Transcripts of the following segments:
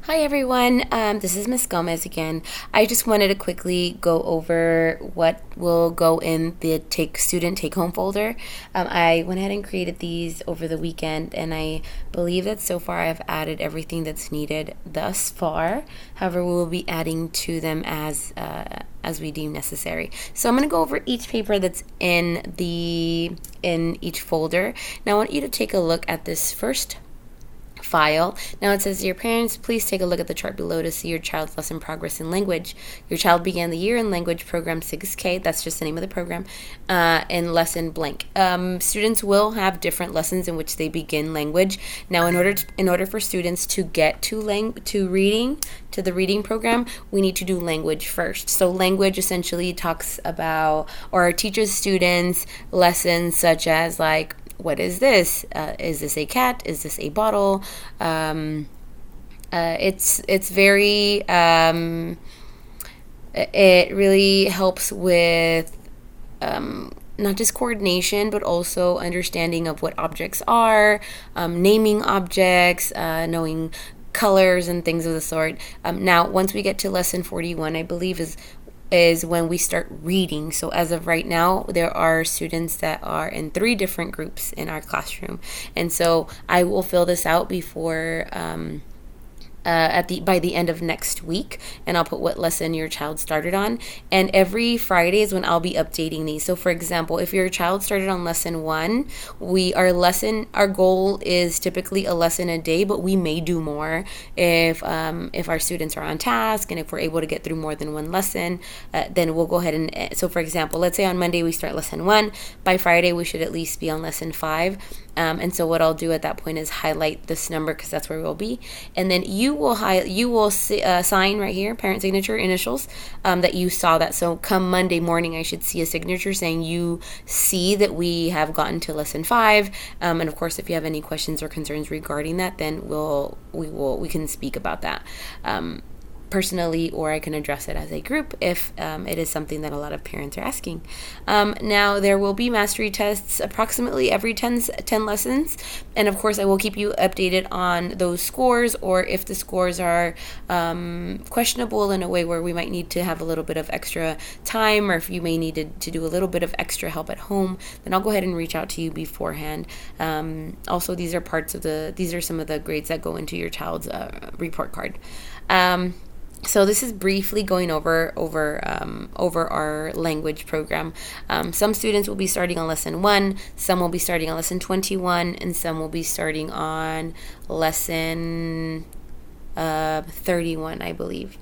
Hi everyone, this is Miss Gomez again. I just wanted to quickly go over what will go in the student take home folder. I went ahead and created these over the weekend, and I believe that so far I've added everything that's needed thus far. However, we will be adding to them as we deem necessary. So I'm going to go over each paper that's in each folder. Now I want you to take a look at this first file. Now it says, "Dear parents, please take a look at the chart below to see your child's lesson progress in language. Your child began the year in language program 6K," that's just the name of the program, in lesson blank. Students will have different lessons in which they begin language. Now in order for students to get to the reading program, we need to do language first. So language essentially talks about or teaches students lessons such as like, what is this? Is this a cat? Is this a bottle? It's very it really helps with not just coordination, but also understanding of what objects are, naming objects, knowing colors and things of the sort. Now, once we get to lesson 41, I believe is when we start reading. So as of right now, there are students that are in 3 different groups in our classroom, and so I will fill this out before by the end of next week, and I'll put what lesson your child started on. And every Friday is when I'll be updating these. So for example, if your child started on lesson 1, our goal is typically a lesson a day, but we may do more if our students are on task, and if we're able to get through more than one lesson, then we'll go ahead and so for example, let's say on Monday we start lesson 1, by Friday we should at least be on lesson 5. And so what I'll do at that point is highlight this number, because that's where we'll be, and then you will sign right here, parent signature, initials, that you saw that. So come Monday morning, I should see a signature saying you see that we have gotten to lesson 5. And of course, if you have any questions or concerns regarding that, then we can speak about that personally, or I can address it as a group if it is something that a lot of parents are asking. Now, there will be mastery tests approximately every 10 lessons, and of course I will keep you updated on those scores, or if the scores are questionable in a way where we might need to have a little bit of extra time, or if you may need to do a little bit of extra help at home, then I'll go ahead and reach out to you beforehand. Also, these are some of the grades that go into your child's report card. So this is briefly going over our language program. Some students will be starting on lesson 1, some will be starting on lesson 21, and some will be starting on lesson 31, I believe.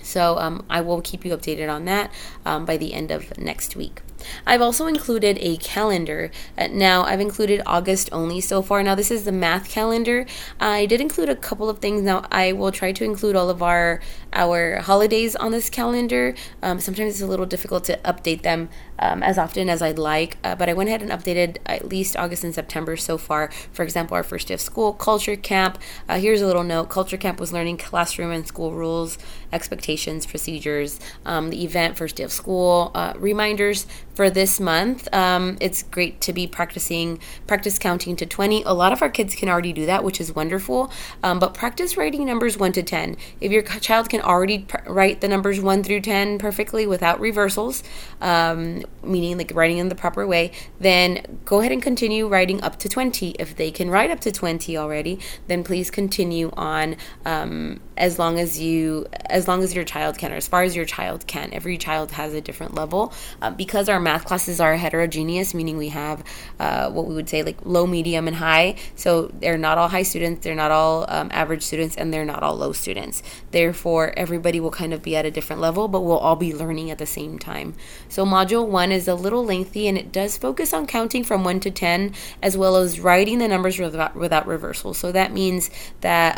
So I will keep you updated on that by the end of next week. I've also included a calendar. Now, I've included August only so far. Now, this is the math calendar. I did include a couple of things. Now, I will try to include all of our holidays on this calendar. Sometimes it's a little difficult to update them as often as I'd like, but I went ahead and updated at least August and September so far. For example, our first day of school, culture camp. Here's a little note. Culture camp was learning classroom and school rules, expectations, procedures. The event, first day of school, reminders for this month. It's great to be practice counting to 20. A lot of our kids can already do that, which is wonderful, but practice writing numbers 1 to 10. If your child can already write the numbers 1 through 10 perfectly without reversals, meaning like writing in the proper way, then go ahead and continue writing up to 20. If they can write up to 20 already, then please continue on as long as your child can, or as far as your child can. Every child has a different level, because our math classes are heterogeneous, meaning we have what we would say like low, medium, and high. So they're not all high students, they're not all average students, and they're not all low students. Therefore, everybody will kind of be at a different level, but we'll all be learning at the same time. So module 1 is a little lengthy, and it does focus on counting from 1 to 10, as well as writing the numbers without reversal. So that means that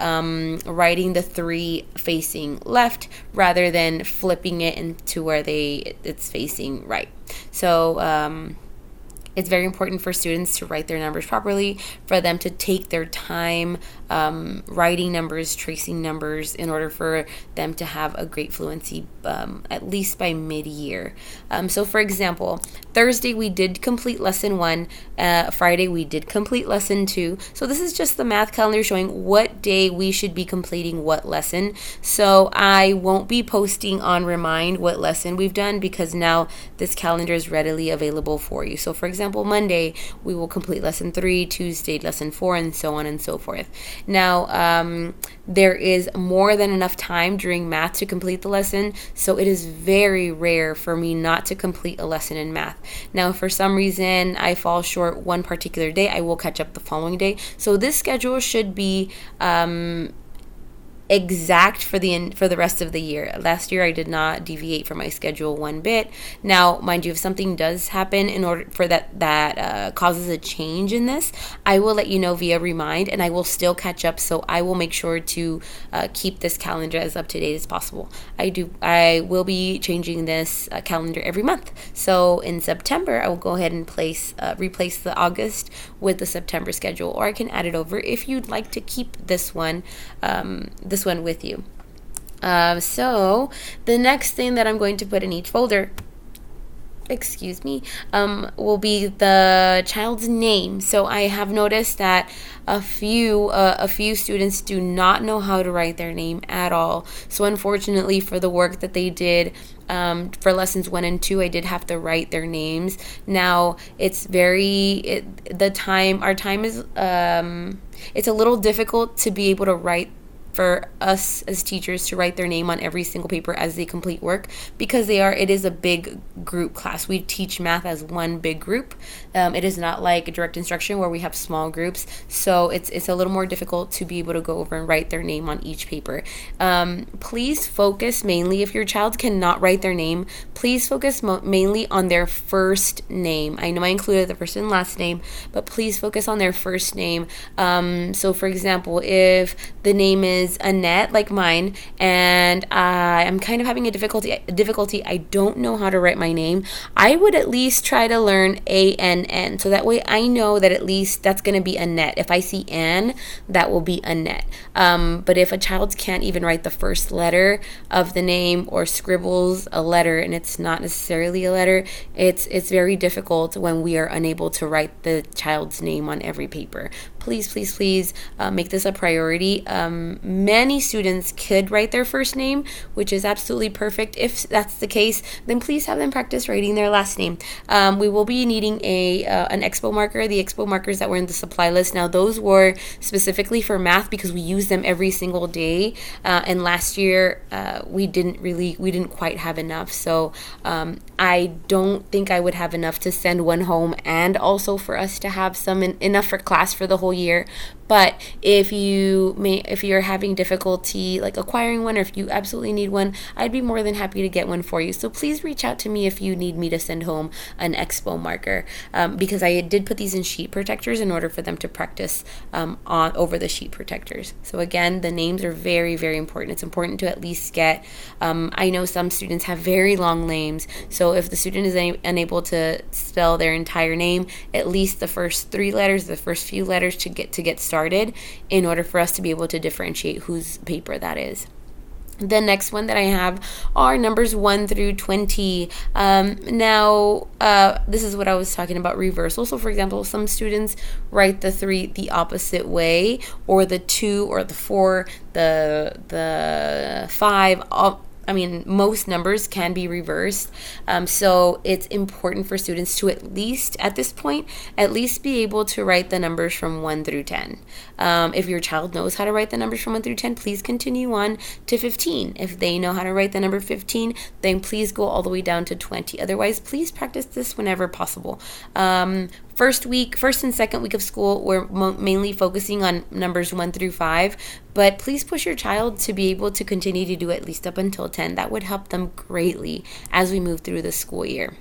writing the 3 facing left rather than flipping it into where it's facing right. So It's very important for students to write their numbers properly, for them to take their time writing numbers, tracing numbers, in order for them to have a great fluency at least by mid-year. So for example, Thursday we did complete lesson 1, Friday we did complete lesson 2. So this is just the math calendar showing what day we should be completing what lesson. So I won't be posting on Remind what lesson we've done, because now this calendar is readily available for you. So for example, Monday we will complete lesson 3, Tuesday lesson 4, and so on and so forth. Now there is more than enough time during math to complete the lesson, so it is very rare for me not to complete a lesson in math. Now, if for some reason I fall short one particular day, I will catch up the following day. So this schedule should be exact for the rest of the year. Last year I did not deviate from my schedule one bit. Now, mind you, if something does happen in order for that causes a change in this, I will let you know via Remind, and I will still catch up. So I will make sure to keep this calendar as up to date as possible. I will be changing this calendar every month. So in September I will go ahead and replace the August with the September schedule, or I can add it over if you'd like to keep this one with you. So the next thing that I'm going to put in each folder, will be the child's name. So I have noticed that a few students do not know how to write their name at all. So unfortunately, for the work that they did for lessons 1 and 2, I did have to write their names. Now our time is it's a little difficult to be able to write, for us as teachers to write their name on every single paper as they complete work, because it is a big group class. We teach math as one big group. It is not like direct instruction where we have small groups, so it's a little more difficult to be able to go over and write their name on each paper. Please focus mainly, if your child cannot write their name, please focus mainly on their first name. I know I included the first and last name, but please focus on their first name. So for example, if the name is Annette, like mine, and I'm kind of having a difficulty, I don't know how to write my name, I would at least try to learn ANN, so that way I know that at least that's going to be Annette. If I see Ann, that will be Annette. But if a child can't even write the first letter of the name, or scribbles a letter and it's not necessarily a letter, it's very difficult when we are unable to write the child's name on every paper. Please make this a priority. Many students could write their first name, which is absolutely perfect. If that's the case, then please have them practice writing their last name. We will be needing an expo marker, the expo markers that were in the supply list. Now, those were specifically for math because we use them every single day. And last year, we didn't quite have enough. So I don't think I would have enough to send one home, and also for us to have some enough for class for the whole year. But if you're having difficulty like acquiring one, or if you absolutely need one, I'd be more than happy to get one for you. So please reach out to me if you need me to send home an expo marker, because I did put these in sheet protectors in order for them to practice over the sheet protectors. So again, the names are very, very important. It's important to at least get, I know some students have very long names, so if the student is unable to spell their entire name, at least the first 3 letters, the first few letters to get started, in order for us to be able to differentiate whose paper that is. The next one that I have are numbers 1 through 20. Now, this is what I was talking about, reversal. So for example, some students write the 3 the opposite way, or the 2 or the 4, the 5, most numbers can be reversed. So it's important for students to at least be able to write the numbers from 1 through 10. If your child knows how to write the numbers from 1 through 10, please continue on to 15. If they know how to write the number 15, then please go all the way down to 20. Otherwise, please practice this whenever possible. First and second week of school, we're mainly focusing on numbers 1 through 5, but please push your child to be able to continue to do at least up until 10. That would help them greatly as we move through the school year.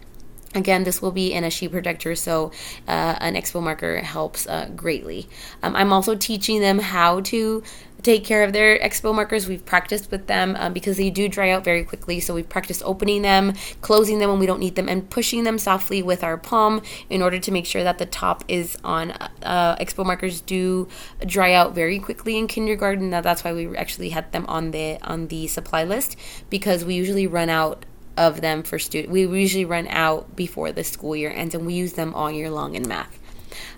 Again, this will be in a sheet projector, so an expo marker helps greatly. I'm also teaching them how to take care of their expo markers. We've practiced with them because they do dry out very quickly. So we've practiced opening them, closing them when we don't need them, and pushing them softly with our palm in order to make sure that the top is on. Expo markers do dry out very quickly in kindergarten. Now that's why we actually had them on the supply list, because we usually run out of them for students. We usually run out before the school year ends, and we use them all year long in math.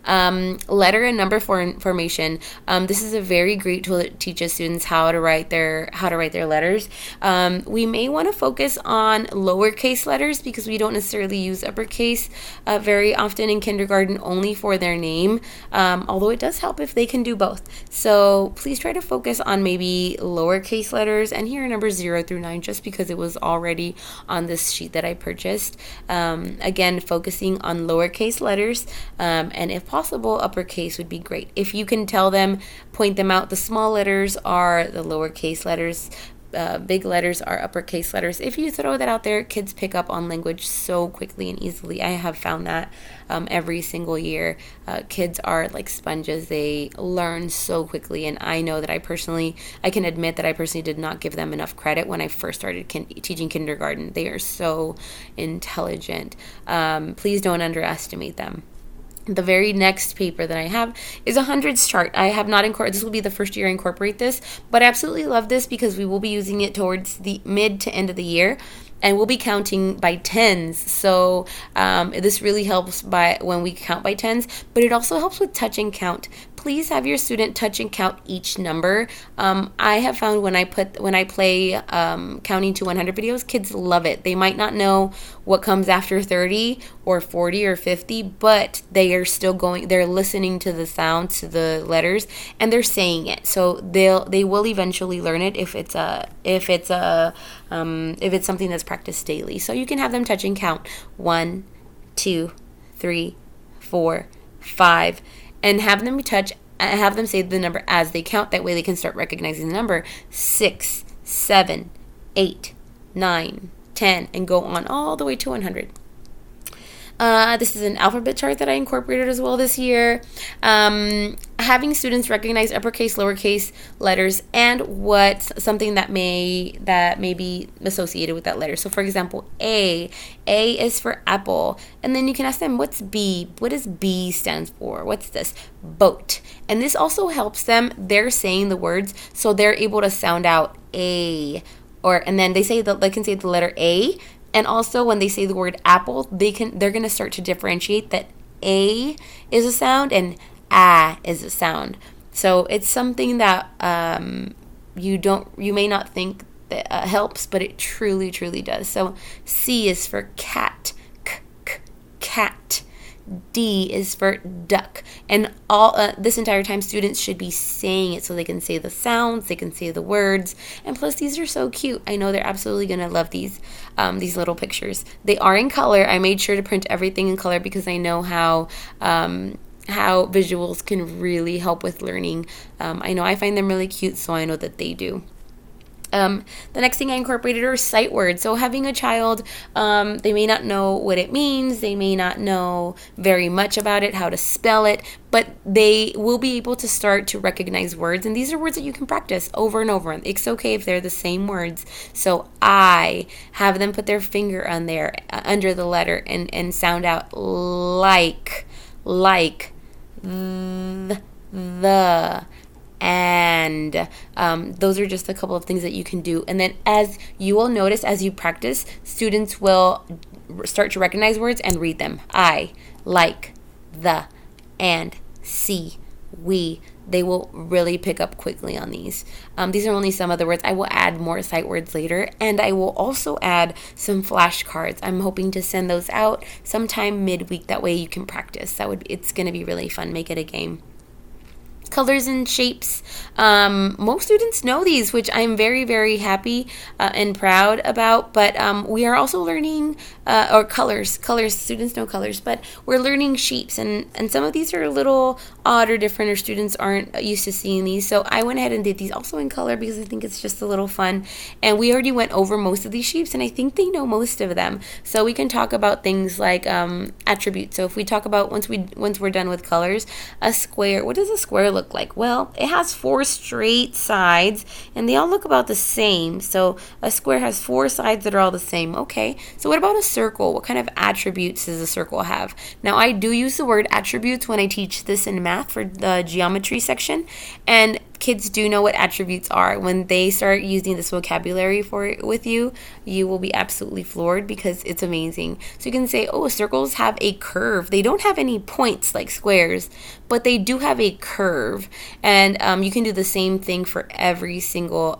Letter and number formation. This is a very great tool that teaches students how to write their letters. We may want to focus on lowercase letters because we don't necessarily use uppercase very often in kindergarten, only for their name. Although it does help if they can do both. So please try to focus on maybe lowercase letters, and here are numbers 0 through 9, just because it was already on this sheet that I purchased. Again, focusing on lowercase letters, and if possible, uppercase would be great. If you can tell them, point them out, the small letters are the lowercase letters, big letters are uppercase letters. If you throw that out there, kids pick up on language so quickly and easily. I have found that every single year. Kids are like sponges. They learn so quickly, and I know that I can admit that I personally did not give them enough credit when I first started teaching kindergarten. They are so intelligent. Please don't underestimate them. The very next paper that I have is a hundreds chart. I have not incorporated, this will be the first year I incorporate this, but I absolutely love this because we will be using it towards the mid to end of the year, and we'll be counting by tens. So this really helps when we count by tens, but it also helps with touch and count. Please have your student touch and count each number. I have found when I play counting to 100 videos, kids love it. They might not know what comes after 30 or 40 or 50, but they are still they're listening to the sounds, to the letters, and they're saying it. So they will eventually learn it if it's something that's practiced daily. So you can have them touch and count 1, 2, 3, 4, 5, and have them say the number as they count. That way they can start recognizing the number 6, 7, 8, 9, 10, and go on all the way to 100. This is an alphabet chart that I incorporated as well this year. Having students recognize uppercase, lowercase letters, and something that may be associated with that letter. So, for example, A is for apple, and then you can ask them, "What's B? What does B stand for? What's this?" Boat. And this also helps them. They're saying the words, so they're able to sound out A, and then they can say the letter A. And also when they say the word apple, they're going to start to differentiate that A is a sound and A is a sound. So it's something that you may not think that helps, but it truly, truly does. So C is for cat, cat. D is for duck. And all this entire time, students should be saying it so they can say the sounds, they can say the words, and plus these are so cute. I know they're absolutely going to love these little pictures. They are in color. I made sure to print everything in color because I know how visuals can really help with learning. I know I find them really cute, so I know that they do. The next thing I incorporated are sight words. So having a child, they may not know what it means, they may not know very much about it, how to spell it, but they will be able to start to recognize words. And these are words that you can practice over and over. It's okay if they're the same words. So I have them put their finger on there under the letter and sound out like, the, and those are just a couple of things that you can do. And then as you will notice, as you practice, students will start to recognize words and read them. I, like, the, and, see, we. They will really pick up quickly on these. These are only some of the words. I will add more sight words later, and I will also add some flashcards. I'm hoping to send those out sometime midweek. That way you can practice. It's going to be really fun. Make it a game. colors and shapes. Most students know these, which I'm very, very happy and proud about. But we are also learning or colors. Colors. Students know colors, but we're learning shapes, and some of these are a little odd or different, or students aren't used to seeing these. So I went ahead and did these also in color because I think it's just a little fun. And we already went over most of these shapes, and I think they know most of them. So we can talk about things like attributes. So if we talk about once we're done with colors, a square. What does a square look like? Well, it has 4 straight sides, and they all look about the same. So a square has 4 sides that are all the same. Okay, so what about a circle? What kind of attributes does a circle have? Now, I do use the word attributes when I teach this in math for the geometry section, and kids do know what attributes are. When they start using this vocabulary with you, you will be absolutely floored because it's amazing. So you can say, oh, circles have a curve. They don't have any points like squares, but they do have a curve. And you can do the same thing for every single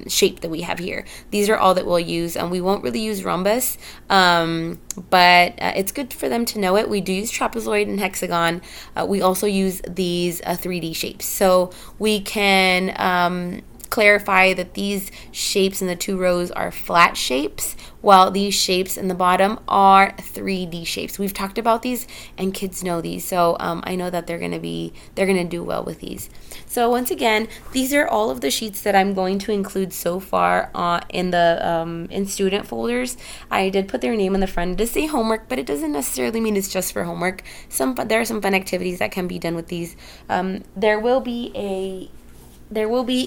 shape that we have here. These are all that we'll use. We won't really use rhombus, but it's good for them to know it. We do use trapezoid and hexagon. We also use these 3D shapes. So we can clarify that these shapes in the 2 rows are flat shapes, while these shapes in the bottom are 3D shapes. We've talked about these, and kids know these, so I know that they're gonna do well with these. So once again, these are all of the sheets that I'm going to include so far in the in student folders. I did put their name on the front to say homework, but it doesn't necessarily mean it's just for homework. There are some fun activities that can be done with these. There will be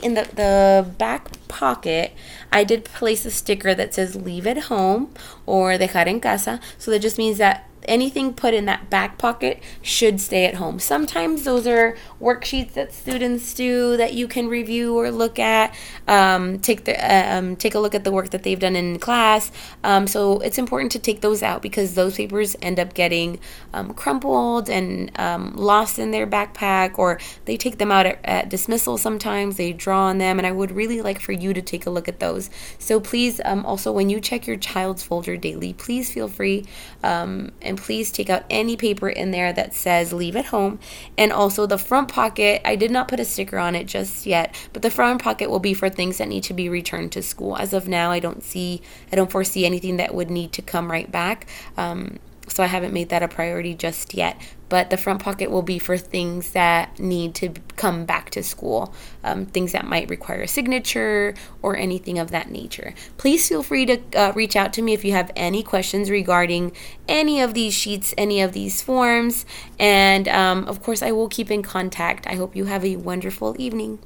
in the back pocket, I did place a sticker that says leave at home or dejar en casa. So that just means that anything put in that back pocket should stay at home. Sometimes those are worksheets that students do that you can review or look at, take a look at the work that they've done in class. So it's important to take those out because those papers end up getting crumpled and lost in their backpack, or they take them out at dismissal sometimes. They draw on them, and I would really like for you to take a look at those. So please, also when you check your child's folder daily, please feel free and please take out any paper in there that says leave at home. And also the front pocket, I did not put a sticker on it just yet, but the front pocket will be for things that need to be returned to school. As of now, I don't foresee anything that would need to come right back. So I haven't made that a priority just yet. But the front pocket will be for things that need to come back to school, things that might require a signature or anything of that nature. Please feel free to reach out to me if you have any questions regarding any of these sheets, any of these forms. And of course, I will keep in contact. I hope you have a wonderful evening.